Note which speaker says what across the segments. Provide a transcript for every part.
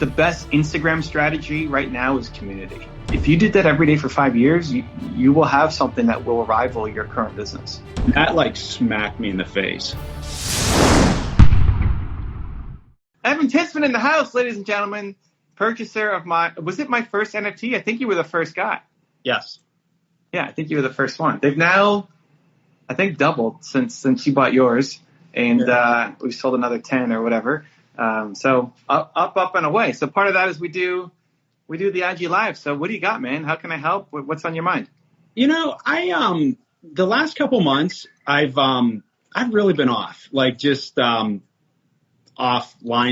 Speaker 1: the best Instagram strategy right now is community. If you did that every day for 5 years, you will have something that will rival your current business.
Speaker 2: That like smacked me in the face.
Speaker 1: Evan Tisman in the house, ladies and gentlemen. Purchaser of was it my first NFT? I think you were the first guy.
Speaker 2: Yes.
Speaker 1: Yeah, I think you were the first one. They've now, I think, doubled since you bought yours. And we've sold another 10 or whatever. So up and away. So part of that is we do the IG Live. So what do you got, man? How can I help? What's on your mind?
Speaker 2: You know, I the last couple months I've really been off, like just offline,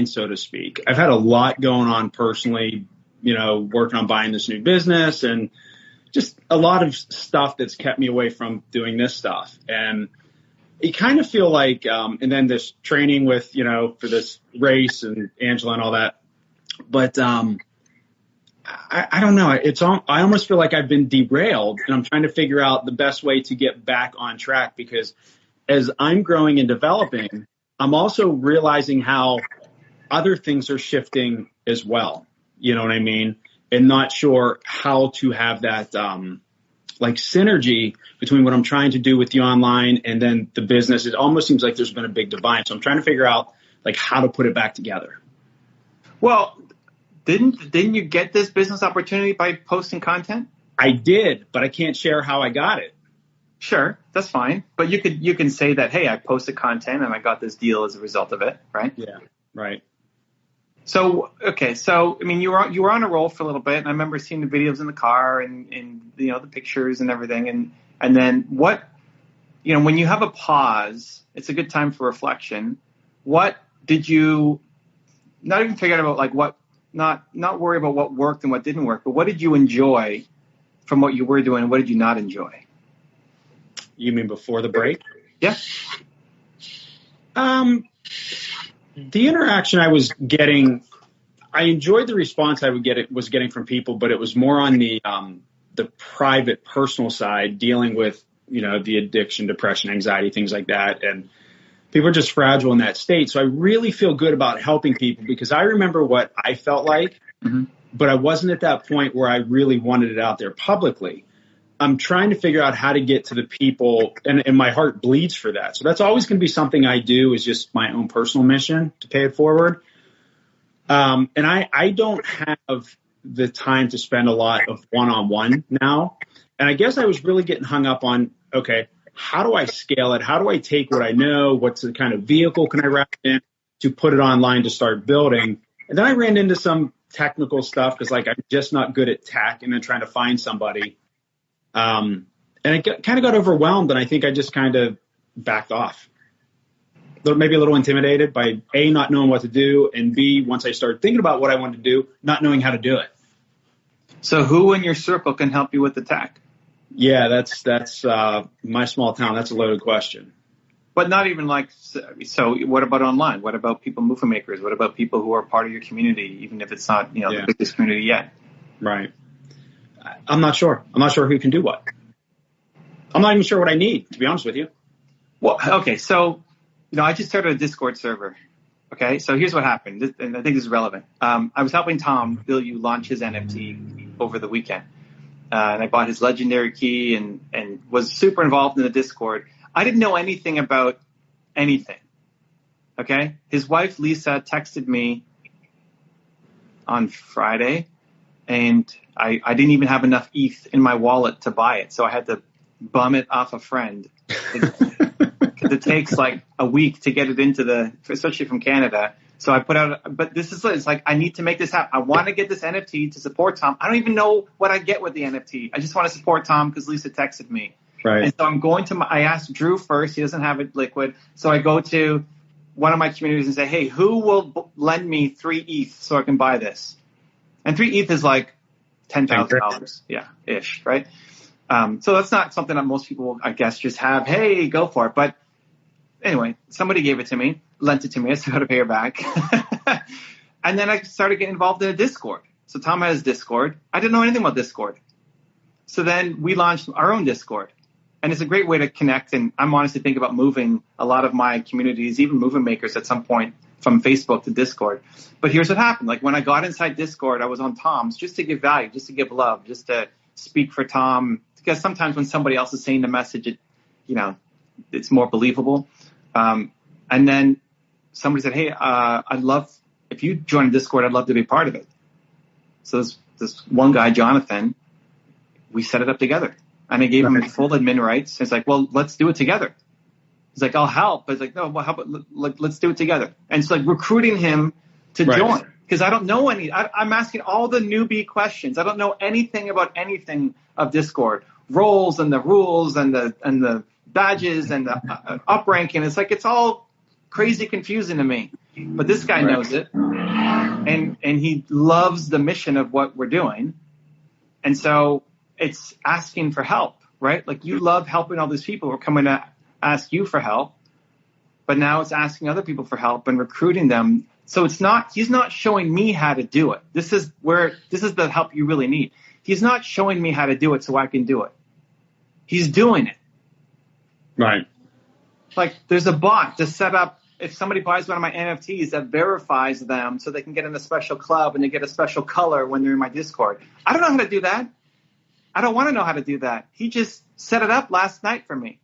Speaker 2: so to speak. I've had a lot going on personally, you know, working on buying this new business and just a lot of stuff that's kept me away from doing this stuff. And you kind of feel like, and then this training with, you know, for this race and Angela and all that. But I don't know. I almost feel like I've been derailed, and I'm trying to figure out the best way to get back on track, because as I'm growing and developing, I'm also realizing how other things are shifting as well. You know what I mean? And not sure how to have that like synergy between what I'm trying to do with the online and then the business. It almost seems like there's been a big divide. So I'm trying to figure out like how to put it back together.
Speaker 1: Well, didn't you get this business opportunity by posting content?
Speaker 2: I did, but I can't share how I got it.
Speaker 1: Sure, that's fine. But you can say that, hey, I posted content and I got this deal as a result of it, right?
Speaker 2: Yeah, right.
Speaker 1: So, okay, so I mean, you were on a roll for a little bit, and I remember seeing the videos in the car and you know, the pictures and everything, and then what, you know, when you have a pause, it's a good time for reflection. What did you not even forget about, like what, not worry about what worked and what didn't work, but what did you enjoy from what you were doing and what did you not enjoy?
Speaker 2: You mean before the break?
Speaker 1: Yeah.
Speaker 2: The interaction I was getting, I enjoyed the response I was getting from people, but it was more on the private, personal side, dealing with, you know, the addiction, depression, anxiety, things like that. And people are just fragile in that state. So I really feel good about helping people, because I remember what I felt like, but I wasn't at that point where I really wanted it out there publicly. I'm trying to figure out how to get to the people, and my heart bleeds for that. So that's always going to be something I do, is just my own personal mission to pay it forward. And I don't have the time to spend a lot of one-on-one now. And I guess I was really getting hung up on, okay, how do I scale it? How do I take what I know? What's the kind of vehicle can I wrap in to put it online to start building? And then I ran into some technical stuff, because like I'm just not good at tech, and then trying to find somebody. And I kind of got overwhelmed, and I think I just kind of backed off. Maybe a little intimidated by A, not knowing what to do, and B, once I started thinking about what I wanted to do, not knowing how to do it.
Speaker 1: So who in your circle can help you with the tech?
Speaker 2: Yeah, that's my small town. That's a loaded question.
Speaker 1: But not even like, so what about online? What about people, movement makers? What about people who are part of your community, even if it's not, you know, the biggest community yet?
Speaker 2: Right. I'm not sure. I'm not sure who can do what. I'm not even sure what I need, to be honest with you.
Speaker 1: Well, okay. So, you know, I just started a Discord server. Okay. So here's what happened. And I think this is relevant. I was helping Tom Bill launch his NFT over the weekend. And I bought his legendary key and was super involved in the Discord. I didn't know anything about anything. Okay. His wife, Lisa, texted me on Friday, and I didn't even have enough ETH in my wallet to buy it. So I had to bum it off a friend. Because it takes like a week to get it into especially from Canada. So I put out, but it's like, I need to make this happen. I want to get this NFT to support Tom. I don't even know what I get with the NFT. I just want to support Tom because Lisa texted me.
Speaker 2: Right.
Speaker 1: And so I'm going to, I asked Drew first. He doesn't have it liquid. So I go to one of my communities and say, hey, who will lend me 3 ETH so I can buy this? And 3 ETH is like $10,000. Yeah, ish, right? So that's not something that most people, I guess, just have, hey, go for it. But anyway, somebody gave it to me, lent it to me. I still got to pay her back. And then I started getting involved in a Discord. So Tom has Discord. I didn't know anything about Discord. So then we launched our own Discord. And it's a great way to connect. And I'm honestly thinking about moving a lot of my communities, even movement makers at some point, from Facebook to Discord. But here's what happened. Like when I got inside Discord, I was on Tom's just to give value, just to give love, just to speak for Tom. Because sometimes when somebody else is saying the message, it's more believable. And then somebody said, hey, I'd love, if you join Discord, I'd love to be part of it. So this one guy, Jonathan, we set it up together. And I gave him full admin rights. It's like, well, let's do it together. He's like, I'll help. But it's like, no, well, how about let's do it together. And it's like recruiting him to join. Because I don't know I'm asking all the newbie questions. I don't know anything about anything of Discord. Roles and the rules and the badges and the up ranking. It's like, it's all crazy confusing to me. But this guy knows it. And he loves the mission of what we're doing. And so it's asking for help, right? Like you love helping all these people who are coming to ask you for help, but now it's asking other people for help and recruiting them. So he's not showing me how to do it. This is the help you really need. He's not showing me how to do it so I can do it. He's doing it.
Speaker 2: Right.
Speaker 1: Like there's a bot to set up, if somebody buys one of my NFTs, that verifies them so they can get in a special club and they get a special color when they're in my Discord. I don't know how to do that. I don't want to know how to do that. He just set it up last night for me.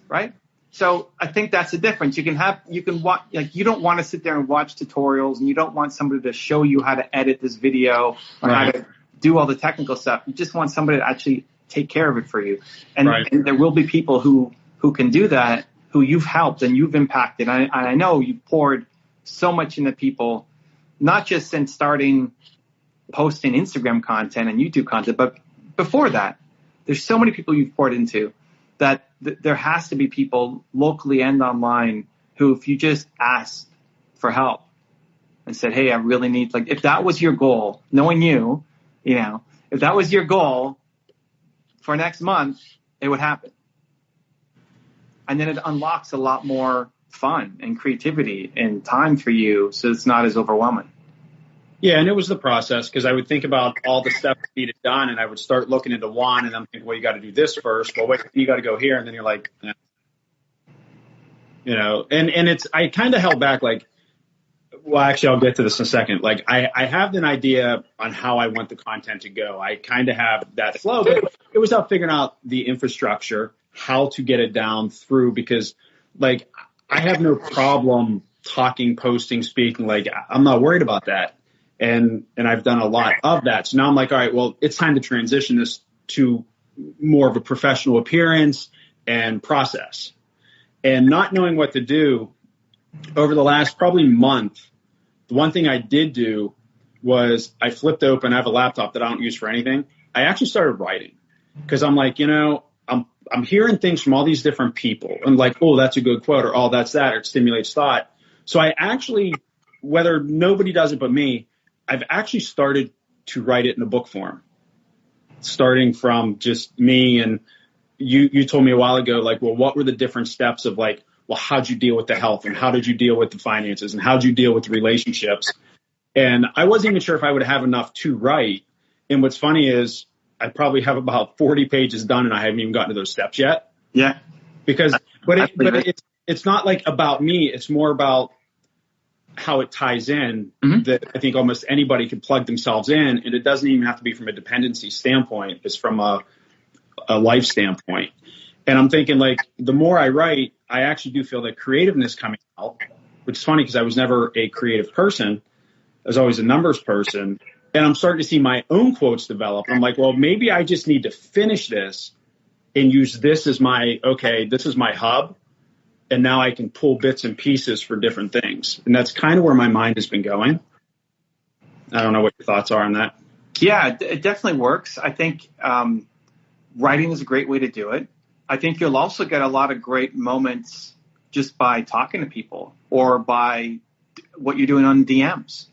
Speaker 1: Right? So I think that's the difference. You can watch, like you don't want to sit there and watch tutorials, and you don't want somebody to show you how to edit this video or how to do all the technical stuff. You just want somebody to actually take care of it for you. And there will be people who can do that, who you've helped and you've impacted. And I know you've poured so much into people, not just since starting posting Instagram content and YouTube content, but before that. There's so many people you've poured into that there has to be people locally and online who, if you just asked for help and said, hey, I really need, like, if that was your goal, knowing if that was your goal for next month, it would happen. And then it unlocks a lot more fun and creativity and time for you, so it's not as overwhelming.
Speaker 2: Yeah, and it was the process, because I would think about all the steps needed done, and I would start looking into one, and I'm thinking, well, you got to do this first. Well, wait, you got to go here, and then you're like, and it's, I kind of held back, like, well, actually, I'll get to this in a second. Like, I have an idea on how I want the content to go. I kind of have that flow, but it was about figuring out the infrastructure, how to get it down through, because, like, I have no problem talking, posting, speaking. Like, I'm not worried about that. And I've done a lot of that. So now I'm like, all right, well, it's time to transition this to more of a professional appearance and process. And not knowing what to do over the last probably month, the one thing I did do was I flipped open. I have a laptop that I don't use for anything. I actually started writing, because I'm like, I'm hearing things from all these different people, and like, oh, that's a good quote, or oh, that's that, or it stimulates thought. So I actually, whether nobody does it but me, I've actually started to write it in a book form, starting from just me. And you told me a while ago, like, well, what were the different steps of, like, well, how'd you deal with the health, and how did you deal with the finances, and how'd you deal with the relationships? And I wasn't even sure if I would have enough to write. And what's funny is I probably have about 40 pages done, and I haven't even gotten to those steps yet.
Speaker 1: Yeah.
Speaker 2: It's not like about me. It's more about how it ties in, that I think almost anybody could plug themselves in, and it doesn't even have to be from a dependency standpoint. It's from a life standpoint. And I'm thinking, like, the more I write, I actually do feel that creativeness coming out, which is funny because I was never a creative person. I was always a numbers person. And I'm starting to see my own quotes develop. I'm like, well, maybe I just need to finish this and use this as this is my hub. And now I can pull bits and pieces for different things. And that's kind of where my mind has been going. I don't know what your thoughts are on that.
Speaker 1: Yeah, it definitely works. I think writing is a great way to do it. I think you'll also get a lot of great moments just by talking to people, or by what you're doing on DMs.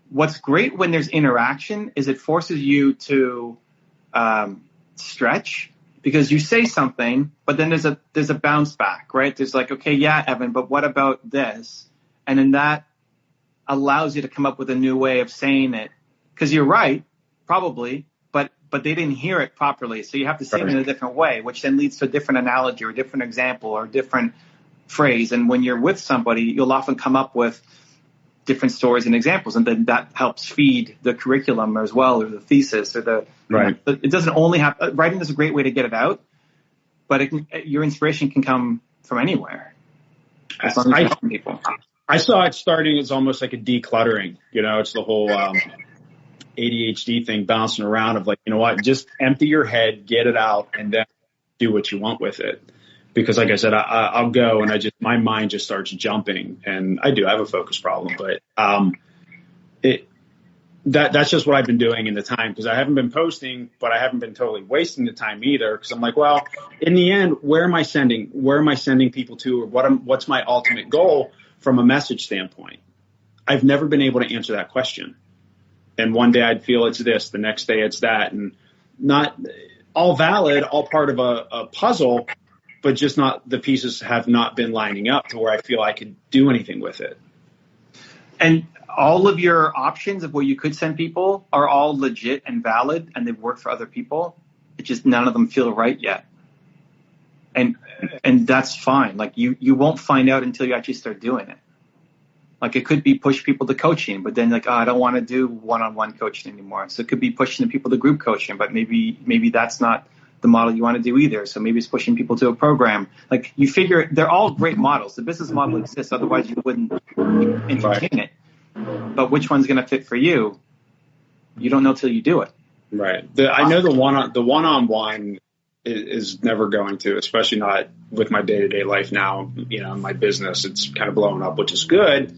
Speaker 1: What's great when there's interaction is it forces you to stretch, because you say something, but then there's a bounce back, right? There's like, okay, yeah, Evan, but what about this? And then that allows you to come up with a new way of saying it, because you're right, probably, but they didn't hear it properly. So you have to say it in a different way, which then leads to a different analogy or a different example or a different phrase. And when you're with somebody, you'll often come up with different stories and examples, and then that helps feed the curriculum as well, or the thesis, or the
Speaker 2: right.
Speaker 1: It doesn't only have writing is a great way to get it out, but your inspiration can come from anywhere. As long as you're helping people.
Speaker 2: I saw it starting as almost like a decluttering. It's the whole ADHD thing bouncing around of like, you know what, just empty your head, get it out, and then do what you want with it. Because like I said, I'll go and my mind just starts jumping, and I have a focus problem, but that's just what I've been doing in the time, because I haven't been posting, but I haven't been totally wasting the time either. Because I'm like, well, in the end, where am I sending people to, or what's my ultimate goal from a message standpoint? I've never been able to answer that question. And one day I'd feel it's this, the next day it's that, and not all valid, all part of a puzzle, but just not, the pieces have not been lining up to where I feel I could do anything with it.
Speaker 1: And all of your options of where you could send people are all legit and valid, and they've worked for other people. It's just none of them feel right yet. And that's fine. Like you won't find out until you actually start doing it. Like it could be push people to coaching, but then like, I don't want to do one-on-one coaching anymore. So it could be pushing people to group coaching, but maybe that's not the model you want to do either. So maybe it's pushing people to a program. Like you figure they're all great models. The business model exists. Otherwise you wouldn't entertain it. But which one's going to fit for you? You don't know till you do it.
Speaker 2: Right. I know the one-on-one is never going to, especially not with my day-to-day life now. My business, it's kind of blowing up, which is good.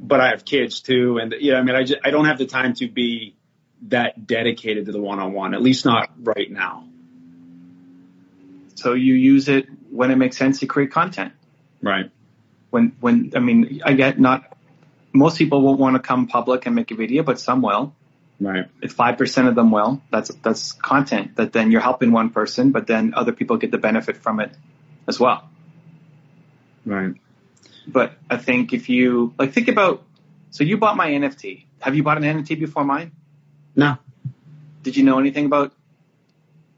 Speaker 2: But I have kids too, and I don't have the time to be that dedicated to the one-on-one, at least not right now.
Speaker 1: So you use it when it makes sense to create content.
Speaker 2: Right.
Speaker 1: I get not most people won't want to come public and make a video, but some will.
Speaker 2: Right.
Speaker 1: If 5% of them will, that's content that then you're helping one person, but then other people get the benefit from it as well.
Speaker 2: Right.
Speaker 1: But I think if you think about, so you bought my NFT. Have you bought an NFT before mine?
Speaker 2: No.
Speaker 1: Did you know anything about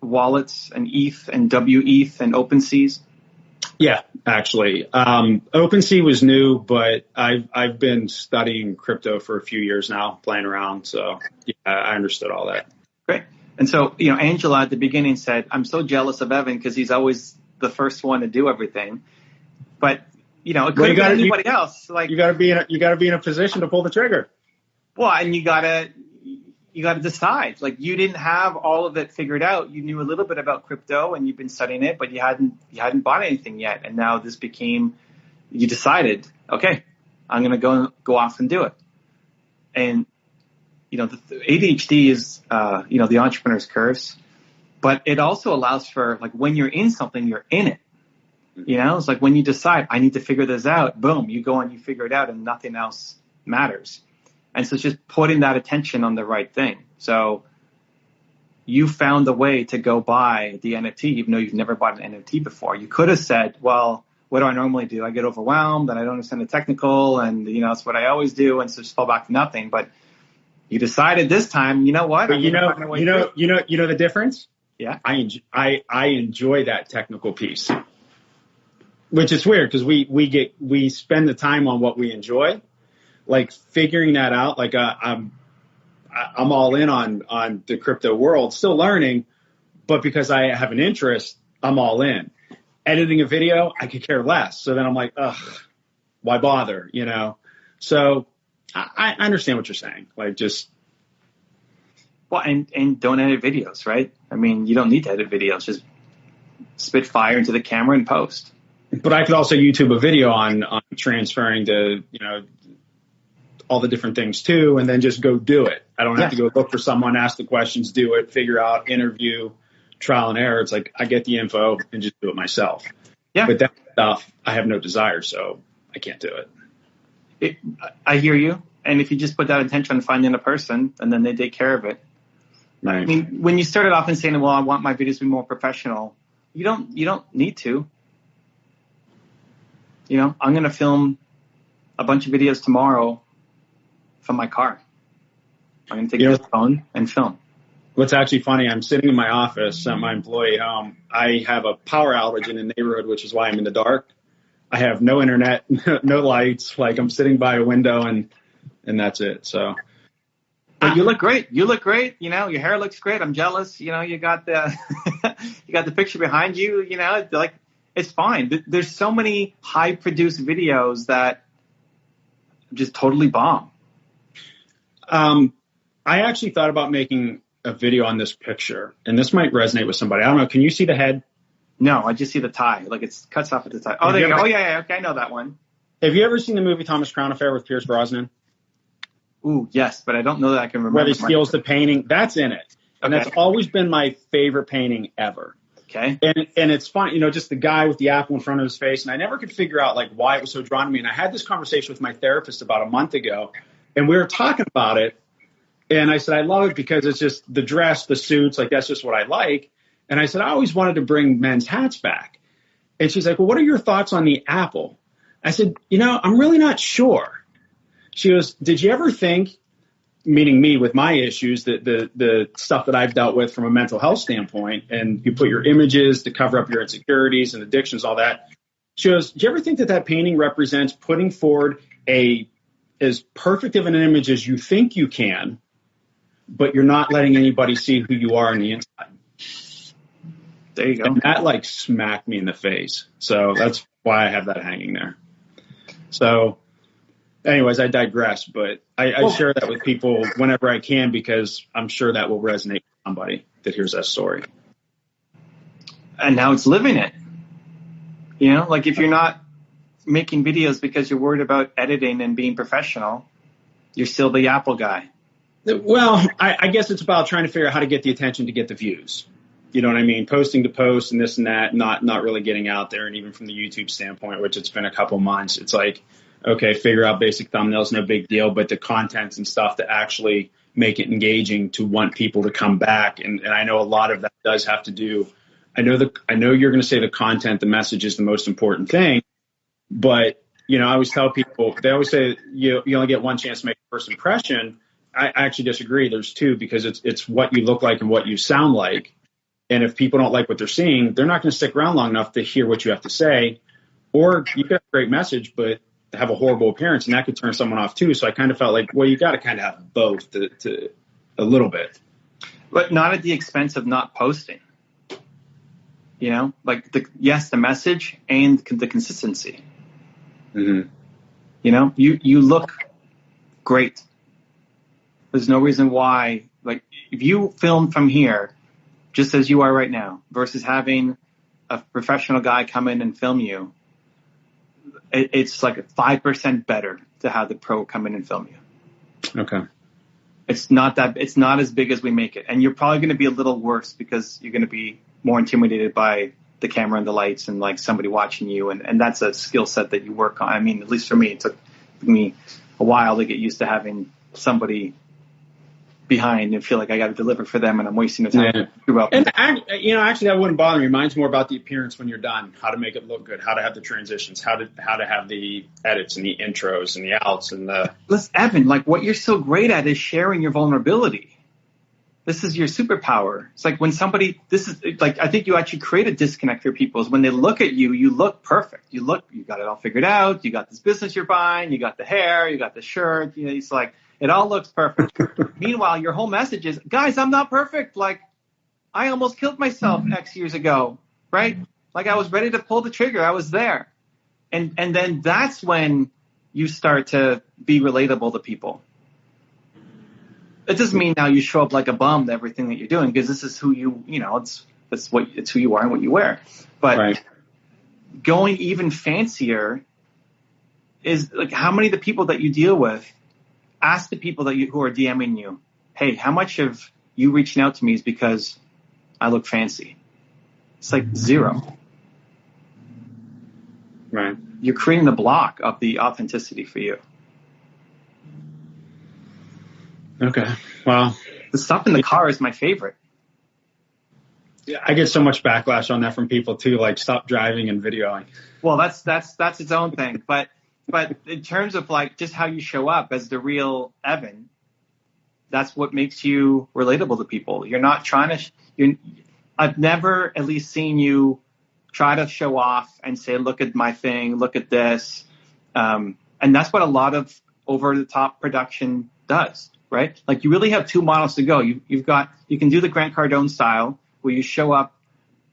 Speaker 1: wallets and ETH and WETH and OpenSeas?
Speaker 2: Yeah, actually. OpenSea was new, but I've been studying crypto for a few years now, playing around. So yeah, I understood all that.
Speaker 1: Great. And so, Angela at the beginning said, I'm so jealous of Evan because he's always the first one to do everything. But, it could have been anybody else. Like
Speaker 2: you gotta be in a position to pull the trigger.
Speaker 1: Well, and you gotta decide. Like you didn't have all of it figured out. You knew a little bit about crypto and you've been studying it, but you hadn't bought anything yet. And now this became, you decided, okay, I'm going to go off and do it. And, the ADHD is, the entrepreneur's curse, but it also allows for like when you're in something, you're in it. It's like when you decide I need to figure this out, boom, you go and you figure it out and nothing else matters. And so it's just putting that attention on the right thing. So you found a way to go buy the NFT, even though you've never bought an NFT before. You could have said, well, what do I normally do? I get overwhelmed and I don't understand the technical and, that's what I always do. And so just fall back to nothing. But you decided this time, you know what?
Speaker 2: But you know the difference?
Speaker 1: Yeah.
Speaker 2: I enjoy that technical piece, which is weird because we spend the time on what we enjoy. Like figuring that out, like I'm all in on the crypto world, still learning, but because I have an interest, I'm all in. Editing a video, I could care less. So then I'm like, ugh, why bother? So I understand what you're saying. Like just.
Speaker 1: Well, and don't edit videos, right? I mean, you don't need to edit videos. Just spit fire into the camera and post.
Speaker 2: But I could also YouTube a video on transferring to, all the different things too, and then just go do it. I don't have to go look for someone, ask the questions, do it, figure out, interview, trial and error. It's like I get the info and just do it myself. Yeah. But that stuff, I have no desire, so I can't do it.
Speaker 1: I hear you. And if you just put that intention on finding a person and then they take care of it. Right. I mean, when you started off and saying, well, I want my videos to be more professional, you don't need to. I'm going to film a bunch of videos tomorrow from my car. I'm going to take this phone and film.
Speaker 2: What's actually funny, I'm sitting in my office, sent my employee home. I have a power outage in the neighborhood, which is why I'm in the dark. I have no internet, no lights. Like I'm sitting by a window and that's it. So.
Speaker 1: But you look great. You look great. You know, your hair looks great. I'm jealous. You know, you got the you got the picture behind you. You know, like it's fine. There's so many high produced videos that just totally bomb.
Speaker 2: I actually thought about making a video on this picture, and this might resonate with somebody. I don't know. Can you see the head?
Speaker 1: No, I just see the tie. Like it cuts off at the tie. Oh, there you go. Oh, yeah. Okay, I know that one.
Speaker 2: Have you ever seen the movie Thomas Crown Affair with Pierce Brosnan?
Speaker 1: Ooh, yes, but I don't know that I can remember.
Speaker 2: Where he steals the painting. That's in it. And
Speaker 1: Okay.
Speaker 2: that's always been my favorite painting ever.
Speaker 1: Okay.
Speaker 2: And it's fun, you know, just the guy with the apple in front of his face. And I never could figure out like why it was so drawn to me. And I had this conversation with my therapist about a month ago, and we were talking about it. And I said, I love it because it's just the dress, the suits, like that's just what I like. And I said, I always wanted to bring men's hats back. And she's like, well, what are your thoughts on the apple? I said, you know, I'm really not sure. She goes, did you ever think, meaning me with my issues, the stuff that I've dealt with from a mental health standpoint, and you put your images to cover up your insecurities and addictions, all that. She goes, do you ever think that painting represents putting forward as perfect of an image as you think you can, but you're not letting anybody see who you are on the inside?
Speaker 1: There you go.
Speaker 2: And that like smacked me in the face. So that's why I have that hanging there. So anyways, I digress, but I share that with people whenever I can because I'm sure that will resonate with somebody that hears that story.
Speaker 1: And now it's living it. You know, like if you're not making videos because you're worried about editing and being professional, you're still the Apple guy.
Speaker 2: Well, I guess it's about trying to figure out how to get the attention to get the views. You know what I mean? Posting to post and this and that, not really getting out there. And even from the YouTube standpoint, which it's been a couple months, it's like, okay, figure out basic thumbnails, no big deal, but the contents and stuff to actually make it engaging to want people to come back. And I know a lot of that does have to do. I know you're going to say the content, the message is the most important thing, but you know, I always tell people, they always say you only get one chance to make a first impression. I actually disagree. There's two, because it's what you look like and what you sound like. And if people don't like what they're seeing, they're not going to stick around long enough to hear what you have to say. Or you could have a great message, but have a horrible appearance, and that could turn someone off too. So I kind of felt like, well, you got to kind of have both to a little bit. But
Speaker 1: not at the expense of not posting. You know, like the message and the consistency.
Speaker 2: Mm-hmm.
Speaker 1: You know, you look great. There's no reason why, like if you film from here, just as you are right now, versus having a professional guy come in and film you, it's like 5% better to have the pro come in and film you.
Speaker 2: Okay.
Speaker 1: It's not as big as we make it. And you're probably going to be a little worse because you're going to be more intimidated by the camera and the lights and like somebody watching you. And that's a skill set that you work on. I mean, at least for me, it took me a while to get used to having somebody behind and feel like I got to deliver for them and I'm wasting the time.
Speaker 2: Yeah. And actually that wouldn't bother me. Mine's more about the appearance when you're done, how to make it look good, how to have the transitions, how to have the edits and the intros and the outs and the.
Speaker 1: Listen, Evan, like what you're so great at is sharing your vulnerability. This is your superpower. It's like when I think you actually create a disconnect for people is when they look at you, you look perfect. You got it all figured out. You got this business you're buying. You got the hair, you got the shirt. You know, it's like, it all looks perfect. Meanwhile, your whole message is, guys, I'm not perfect. Like, I almost killed myself X years ago, right? Like, I was ready to pull the trigger. I was there. And then that's when you start to be relatable to people. It doesn't mean now you show up like a bum to everything that you're doing, because this is who it's who you are and what you wear. But
Speaker 2: right.
Speaker 1: Going even fancier is like, how many of the people that you deal with, ask the people who are DMing you, hey, how much of you reaching out to me is because I look fancy? It's like 0.
Speaker 2: Right.
Speaker 1: You're creating the block of the authenticity for you.
Speaker 2: Okay. Well,
Speaker 1: the stuff in the car is my favorite.
Speaker 2: Yeah, I get so much backlash on that from people too, like stop driving and videoing.
Speaker 1: Well, that's its own thing. But in terms of like just how you show up as the real Evan, that's what makes you relatable to people. You're not trying to. I've never at least seen you try to show off and say, look at my thing, look at this. And that's what a lot of over the top production does, right? Like you really have two models to go. You can do the Grant Cardone style where you show up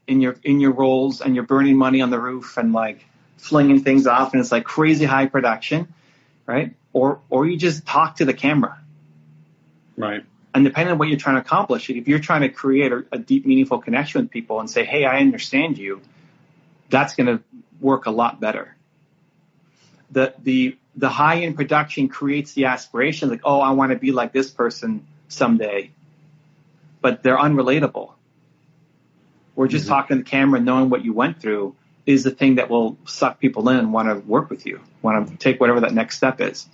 Speaker 1: in your roles and you're burning money on the roof and like flinging things off and it's like crazy high production, right? Or you just talk to the camera.
Speaker 2: Right.
Speaker 1: And depending on what you're trying to accomplish, if you're trying to create a deep, meaningful connection with people and say, hey, I understand you, that's going to work a lot better. The high-end production creates the aspiration, like, oh, I want to be like this person someday. But they're unrelatable. We're just talking to the camera and knowing what you went through is the thing that will suck people in and want to work with you, want to take whatever that next step is.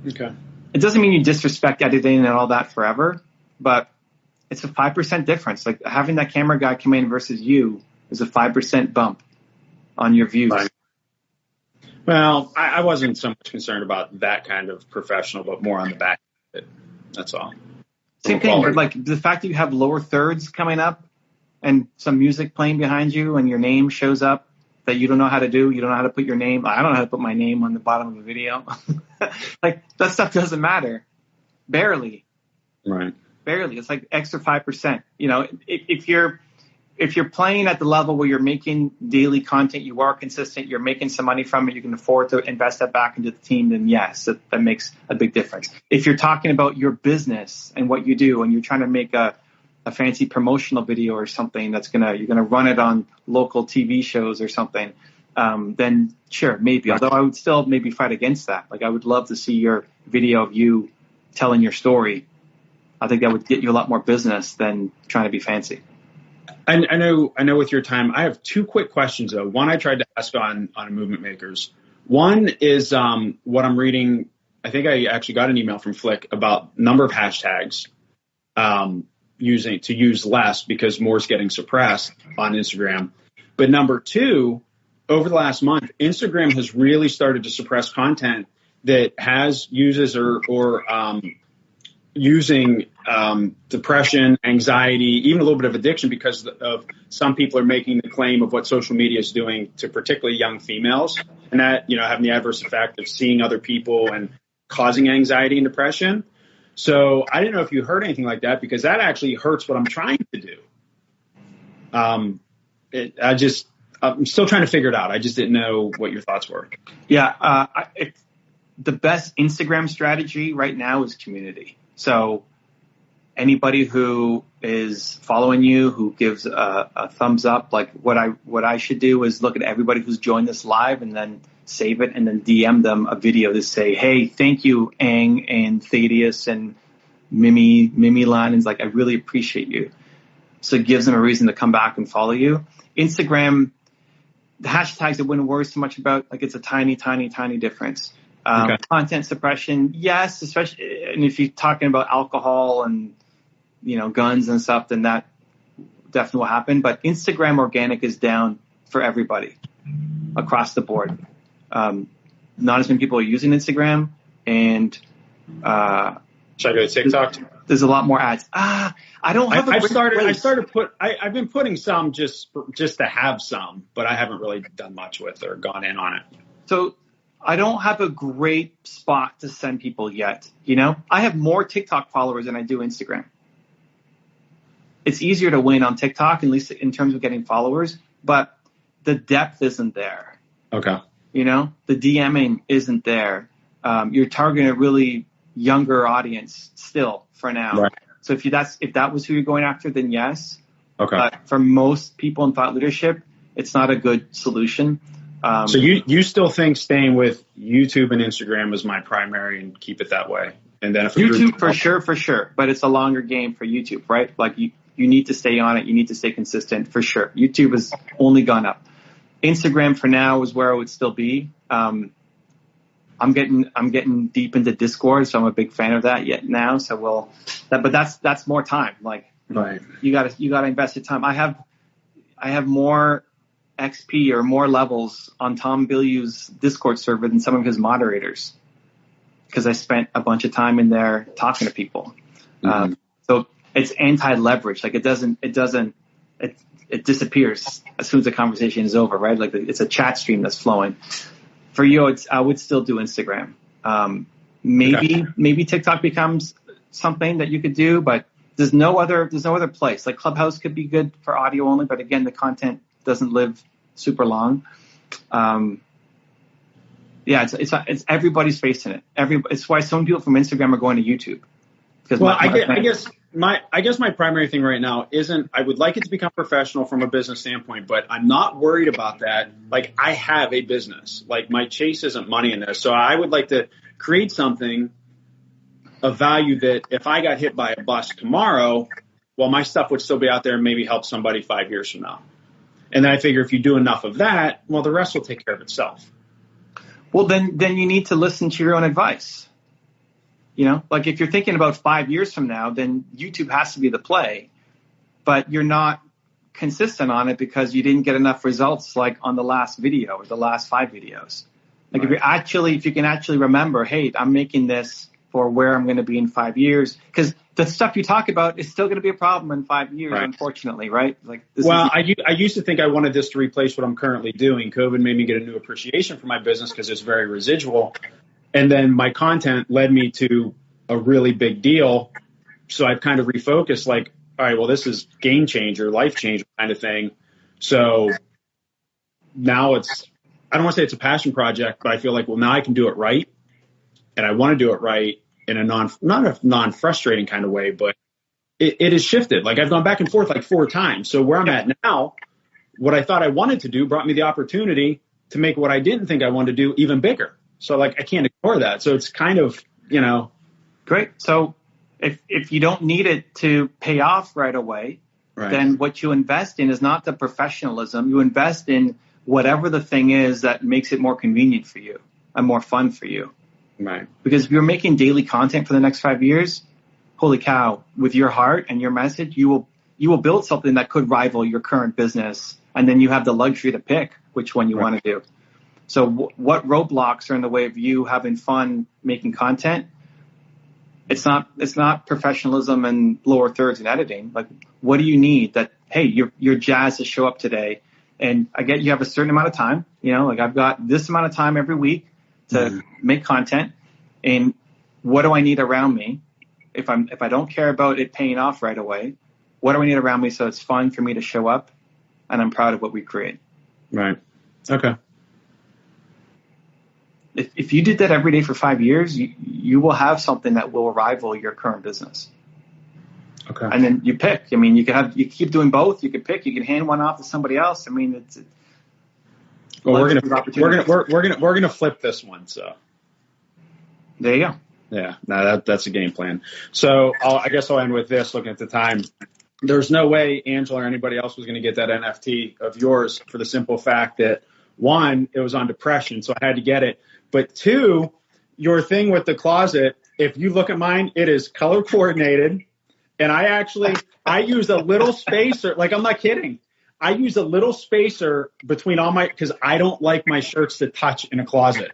Speaker 2: Okay.
Speaker 1: It doesn't mean you disrespect editing and all that forever, but it's a 5% difference. Like having that camera guy come in versus you is a 5% bump on your views.
Speaker 2: Right. Well, I wasn't so much concerned about that kind of professional, but more on the back of it. That's all.
Speaker 1: Same thing, but like the fact that you have lower thirds coming up and some music playing behind you and your name shows up that you don't know how to do. You don't know how to put your name. I don't know how to put my name on the bottom of a video. Like that stuff doesn't matter. Barely.
Speaker 2: Right.
Speaker 1: Barely. It's like extra 5%. You know, if you're playing at the level where you're making daily content, you are consistent, you're making some money from it, you can afford to invest that back into the team, then yes, that makes a big difference. If you're talking about your business and what you do and you're trying to make a fancy promotional video or something you're gonna run it on local TV shows or something, then sure, maybe. Although I would still maybe fight against that. Like I would love to see your video of you telling your story. I think that would get you a lot more business than trying to be fancy.
Speaker 2: And I know with your time, I have two quick questions though. One I tried to ask on Movement Makers. One is what I'm reading. I think I actually got an email from Flick about number of hashtags use less because more is getting suppressed on Instagram. But number two, over the last month, Instagram has really started to suppress content that uses using depression, anxiety, even a little bit of addiction because of some people are making the claim of what social media is doing to particularly young females and that, having the adverse effect of seeing other people and causing anxiety and depression. So I didn't know if you heard anything like that because that actually hurts what I'm trying to do. I'm still trying to figure it out. I just didn't know what your thoughts were.
Speaker 1: Yeah. The best Instagram strategy right now is community. So anybody who is following you, who gives a thumbs up, like what I should do is look at everybody who's joined this live and then save it and then DM them a video to say, hey, thank you, Ang and Thaddeus and Mimi Lan. And like, I really appreciate you. So it gives them a reason to come back and follow you. Instagram, the hashtags I wouldn't worry so much about. Like it's a tiny, tiny, tiny difference. Okay. Content suppression, yes, especially, and if you're talking about alcohol and, guns and stuff, then that definitely will happen. But Instagram organic is down for everybody across the board. Not as many people are using Instagram, and
Speaker 2: should I go to TikTok?
Speaker 1: There's a lot more ads. I don't have.
Speaker 2: I've been putting some just to have some, but I haven't really done much with or gone in on it.
Speaker 1: So I don't have a great spot to send people yet. I have more TikTok followers than I do Instagram. It's easier to win on TikTok, at least in terms of getting followers, but the depth isn't there.
Speaker 2: Okay.
Speaker 1: The DMing isn't there. You're targeting a really younger audience still for now.
Speaker 2: Right.
Speaker 1: So if that was who you're going after, then yes.
Speaker 2: Okay.
Speaker 1: But for most people in thought leadership, it's not a good solution.
Speaker 2: So you still think staying with YouTube and Instagram is my primary and keep it that way? And then if
Speaker 1: YouTube for sure. But it's a longer game for YouTube, right? Like you need to stay on it. You need to stay consistent for sure. YouTube has only gone up. Instagram for now is where I would still be. I'm getting deep into Discord, so I'm a big fan of that now. So but that's more time. Like
Speaker 2: right.
Speaker 1: You gotta invest your time. I have more XP or more levels on Tom Bilyeu's Discord server than some of his moderators because I spent a bunch of time in there talking to people. Mm-hmm. So it's anti-leverage. Like it disappears as soon as the conversation is over, right? Like it's a chat stream that's flowing. For you, I would still do Instagram. Maybe TikTok becomes something that you could do, but there's no other place. Like Clubhouse could be good for audio only, but again, the content doesn't live super long. It's everybody's facing it. It's why so many people from Instagram are going to YouTube.
Speaker 2: Well, I guess my primary thing right now isn't, I would like it to become professional from a business standpoint, but I'm not worried about that. Like, I have a business. Like, my chase isn't money in this. So I would like to create something of value that if I got hit by a bus tomorrow, well, my stuff would still be out there and maybe help somebody 5 years from now. And then I figure if you do enough of that, well, the rest will take care of itself.
Speaker 1: Well, then you need to listen to your own advice. You know, like if you're thinking about 5 years from now, then YouTube has to be the play, but you're not consistent on it because you didn't get enough results like on the last video or the last 5 videos. Like right. if you can actually remember, hey, I'm making this for where I'm going to be in 5 years, because the stuff you talk about is still going to be a problem in 5 years, right. Unfortunately, right? Like
Speaker 2: I used to think I wanted this to replace what I'm currently doing. COVID made me get a new appreciation for my business because it's very residual. And then my content led me to a really big deal. So I've kind of refocused like, all right, well, this is game changer, life changer kind of thing. So now I don't want to say it's a passion project, but I feel like, well, now I can do it right. And I want to do it right in a not a non-frustrating kind of way, but it has shifted. Like I've gone back and forth like 4 times. So where I'm at now, what I thought I wanted to do brought me the opportunity to make what I didn't think I wanted to do even bigger. So like, I can't ignore that. So it's kind of, you know.
Speaker 1: Great. So if you don't need it to pay off right away, right. Then what you invest in is not the professionalism. You invest in whatever the thing is that makes it more convenient for you and more fun for you.
Speaker 2: Right.
Speaker 1: Because if you're making daily content for the next 5 years, holy cow, with your heart and your message, you will build something that could rival your current business. And then you have the luxury to pick which one you right. want to do. So what roadblocks are in the way of you having fun making content? It's not professionalism and lower thirds and editing. Like, what do you need that, hey, you're jazzed to show up today? And I get you have a certain amount of time, you know, like I've got this amount of time every week to make content. And what do I need around me? If I don't care about it paying off right away, what do I need around me so it's fun for me to show up and I'm proud of what we create?
Speaker 2: Right. Okay.
Speaker 1: If you did that every day for 5 years, you will have something that will rival your current business.
Speaker 2: Okay.
Speaker 1: And then you pick. I mean, you keep doing both. You can pick. You can hand one off to somebody else. I mean, it's.
Speaker 2: Well, we're gonna flip this one. So.
Speaker 1: There you go.
Speaker 2: Yeah. No, that's a game plan. So I guess I'll end with this. Looking at the time, there's no way Angela or anybody else was going to get that NFT of yours for the simple fact that 1, it was on depression, so I had to get it. But 2, your thing with the closet, if you look at mine, it is color coordinated. And I use a little spacer. Like, I'm not kidding. I use a little spacer between because I don't like my shirts to touch in a closet.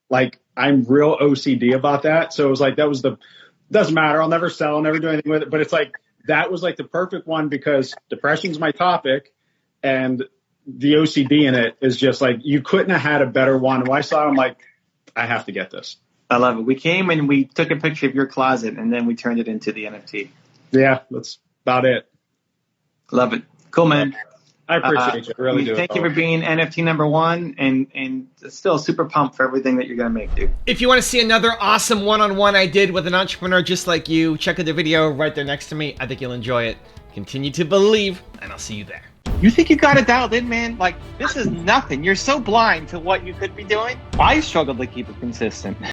Speaker 2: Like, I'm real OCD about that. So it was like, doesn't matter. I'll never sell, I'll never do anything with it. But it's like, that was like the perfect one because depression's my topic. And the OCD in it is just like, you couldn't have had a better one. When I saw it, I'm like, I have to get this.
Speaker 1: I love it. We came and we took a picture of your closet and then we turned it into the NFT.
Speaker 2: Yeah, that's about it.
Speaker 1: Love it. Cool, man.
Speaker 2: I appreciate you. I really do.
Speaker 1: Thank you for being NFT number 1 and still super pumped for everything that you're going to make, dude.
Speaker 3: If you want to see another awesome one-on-one I did with an entrepreneur just like you, check out the video right there next to me. I think you'll enjoy it. Continue to believe, and I'll see you there.
Speaker 1: You think you got it dialed in, man? Like, this is nothing. You're so blind to what you could be doing. I struggled to keep it consistent.